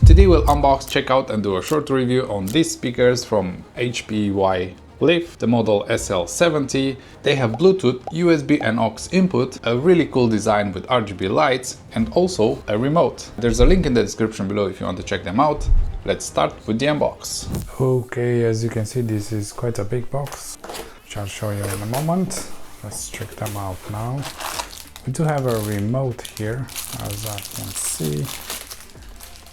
Today we'll unbox, check out and do a short review on these speakers from HiFi Bookshelf, the model SL70. They have Bluetooth, USB and aux input, a really cool design with RGB lights and also a remote. There's a link in the description below if you want to check them out. Let's start with the unbox. Okay, as you can see, this is quite a big box, which I'll show you in a moment. Let's check them out now. We do have a remote here, as I can see.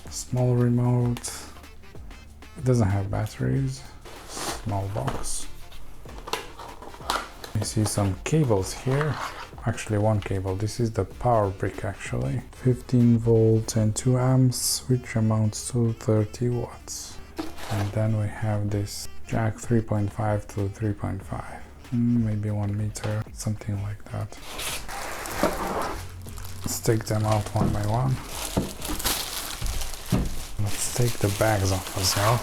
Small remote. It doesn't have batteries. Small box. You see some cables here. Actually one cable. This is the power brick actually. 15 volts and 2 amps, which amounts to 30 watts. And then we have this jack 3.5 to 3.5. Maybe 1 meter, something like that. Let's take them out one by one. Let's take the bags off as well.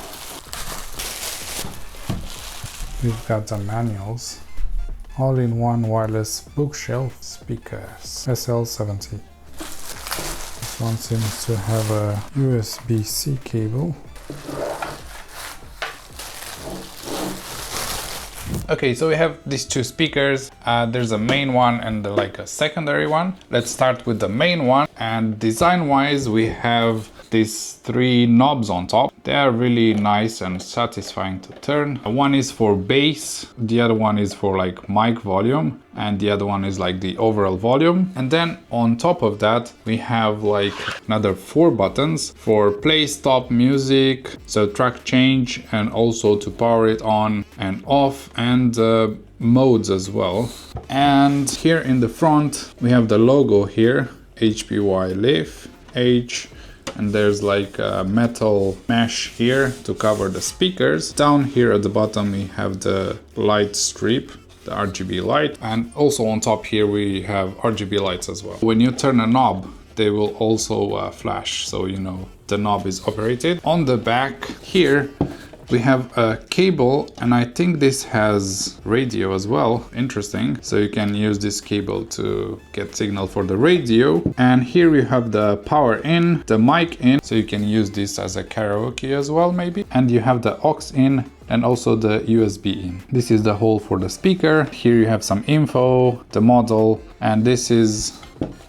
We've got the manuals. All-in-one wireless bookshelf speakers, SL70. This one seems to have a USB-C cable. Okay, so we have these two speakers. There's a main one and like a secondary one. Let's start with the main one. And design-wise, we have these 3 knobs on top. They are really nice and satisfying to turn. One is for bass, the other one is for like mic volume, and the other one is like the overall volume. And then on top of that, we have like another 4 buttons for play, stop music, so track change, and also to power it on and off, and modes as well. And here in the front, we have the logo here, HiFi Leaf, H. And there's like a metal mesh here to cover the speakers. Down here at the bottom we have the light strip, the RGB light, and also on top here we have RGB lights as well. When you turn a knob, they will also flash, so you know the knob is operated. On the back here we have a cable, and I think this has radio as well. Interesting. So you can use this cable to get signal for the radio. And here we have the power in, the mic in, so you can use this as a karaoke as well maybe. And you have the aux in and also the USB in. This is the hole for the speaker. Here you have some info, the model, and this is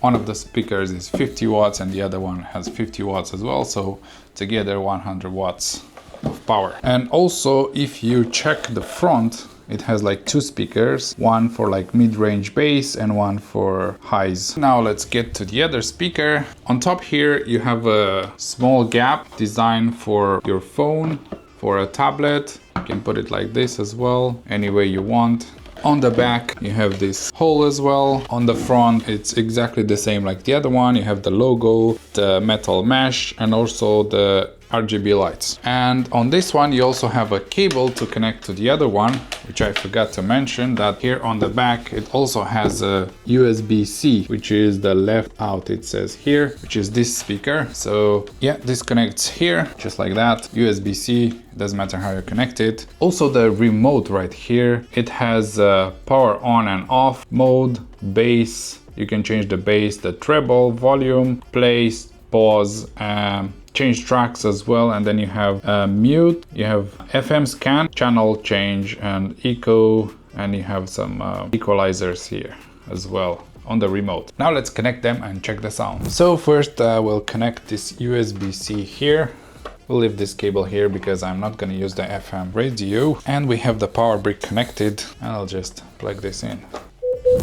one of the speakers is 50 watts and the other one has 50 watts as well. So together 100 watts of power. And also if you check the front, it has like 2 speakers, one for like mid-range bass and one for highs. Now let's get to the other speaker. On top here you have a small gap designed for your phone, for a tablet. You can put it like this as well, any way you want. On the back you have this hole as well. On the front it's exactly the same like the other one. You have the logo, the metal mesh, and also the RGB lights. And on this one you also have a cable to connect to the other one, which I forgot to mention that here on the back it also has a USB-C, which is the left out, it says here, which is this speaker. So yeah, this connects here just like that, USB-C, doesn't matter how you connect it. Also the remote right here, it has power on and off mode, bass, you can change the bass, the treble, volume, play, pause, change tracks as well. And then you have mute, you have FM scan, channel change, and echo, and you have some equalizers here as well on the remote. Now let's connect them and check the sound. So first we'll connect this USB-C here. We'll leave this cable here because I'm not going to use the FM radio. And we have the power brick connected, and I'll just plug this in.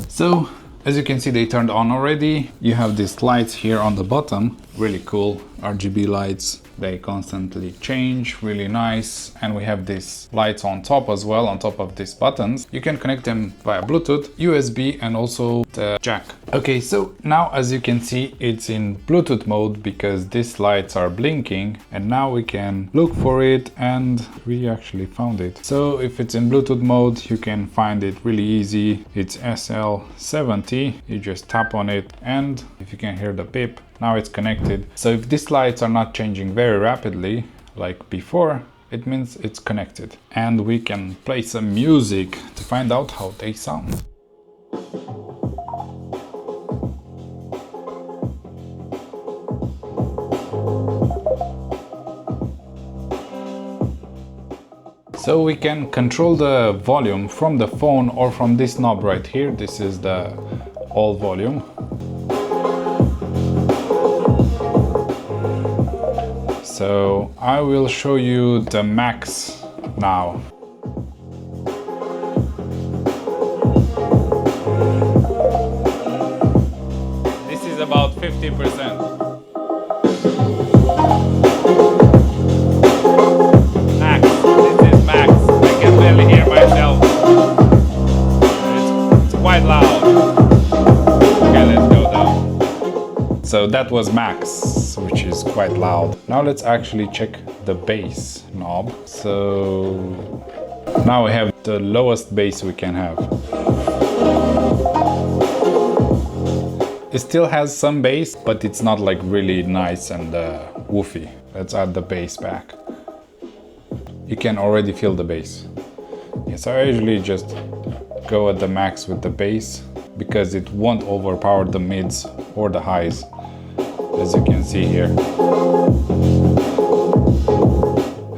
So as you can see, they turned on already. You have these lights here on the bottom, really cool RGB lights. They constantly change, really nice. And we have these lights on top as well, on top of these buttons. You can connect them via Bluetooth, USB, and also the jack. Okay, so now as you can see, it's in Bluetooth mode because these lights are blinking, and now we can look for it, and we actually found it. So if it's in Bluetooth mode, you can find it really easy. It's SL70. You just tap on it, and if you can hear the beep, now it's connected. So if these lights are not changing very rapidly like before, it means it's connected. And we can play some music to find out how they sound. So we can control the volume from the phone or from this knob right here. This is the all volume. So I will show you the max now. This is about 50%. Max, this is max. I can barely hear myself. It's quite loud. Okay, let's go down. So that was max, which is quite loud. Now let's actually check the bass knob. So now we have the lowest bass we can have. It still has some bass, but it's not like really nice and woofy. Let's add the bass back. You can already feel the bass. Yes, I usually just go at the max with the bass because it won't overpower the mids or the highs, as you can see here.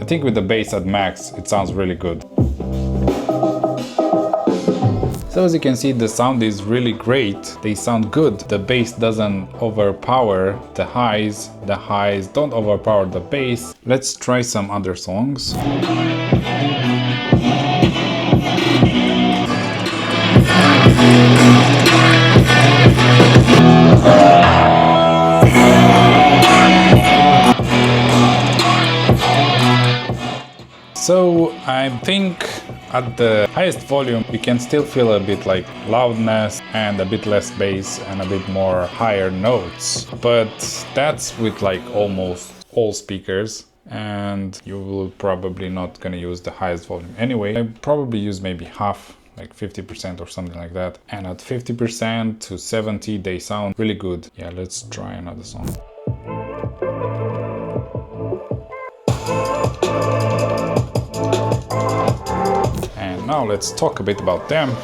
I think with the bass at max, it sounds really good. So as you can see, the sound is really great. They sound good. The bass doesn't overpower the highs. The highs don't overpower the bass. Let's try some other songs. So I think at the highest volume you can still feel a bit like loudness and a bit less bass and a bit more higher notes, but that's with like almost all speakers, and you will probably not gonna use the highest volume anyway. I probably use maybe half, like 50% or something like that, and at 50% to 70 they sound really good. Yeah, let's try another song. Now let's talk a bit about them.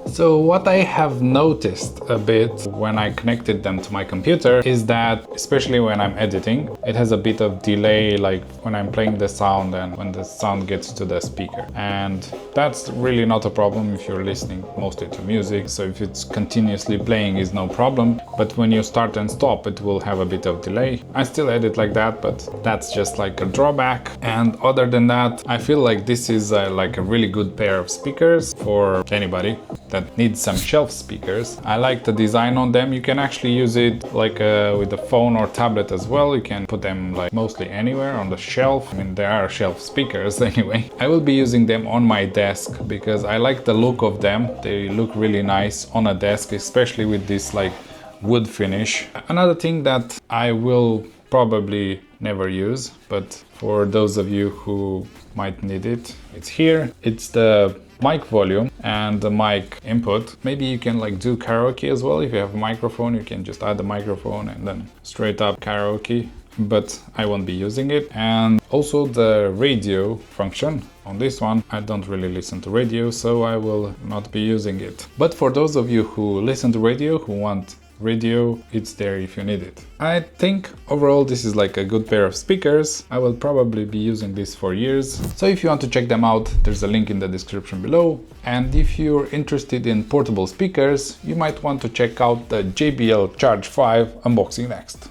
So what I have noticed a bit when I connected them to my computer is that, especially when I'm editing, it has a bit of delay, like when I'm playing the sound and when the sound gets to the speaker. And that's really not a problem if you're listening mostly to music. So if it's continuously playing is no problem. But when you start and stop, it will have a bit of delay. I still edit like that, but that's just like a drawback. And other than that, I feel like this is like a really good pair of speakers for anybody that needs some shelf speakers. I like the design on them. You can actually use it like with a phone or tablet as well. You can put them like mostly anywhere on the shelf. I mean, they are shelf speakers anyway. I will be using them on my desk because I like the look of them. They look really nice on a desk, especially with this like wood finish. Another thing that I will probably never use, but for those of you who might need it, it's here. It's the mic volume and the mic input. Maybe you can like do karaoke as well. If you have a microphone, you can just add the microphone and then straight up karaoke, but I won't be using it. And also the radio function on this one. I don't really listen to radio, so I will not be using it. But for those of you who listen to radio, who want radio, it's there if you need it. I think overall this is like a good pair of speakers. I will probably be using this for years. So if you want to check them out, there's a link in the description below. And if you're interested in portable speakers, you might want to check out the JBL Charge 5 unboxing next.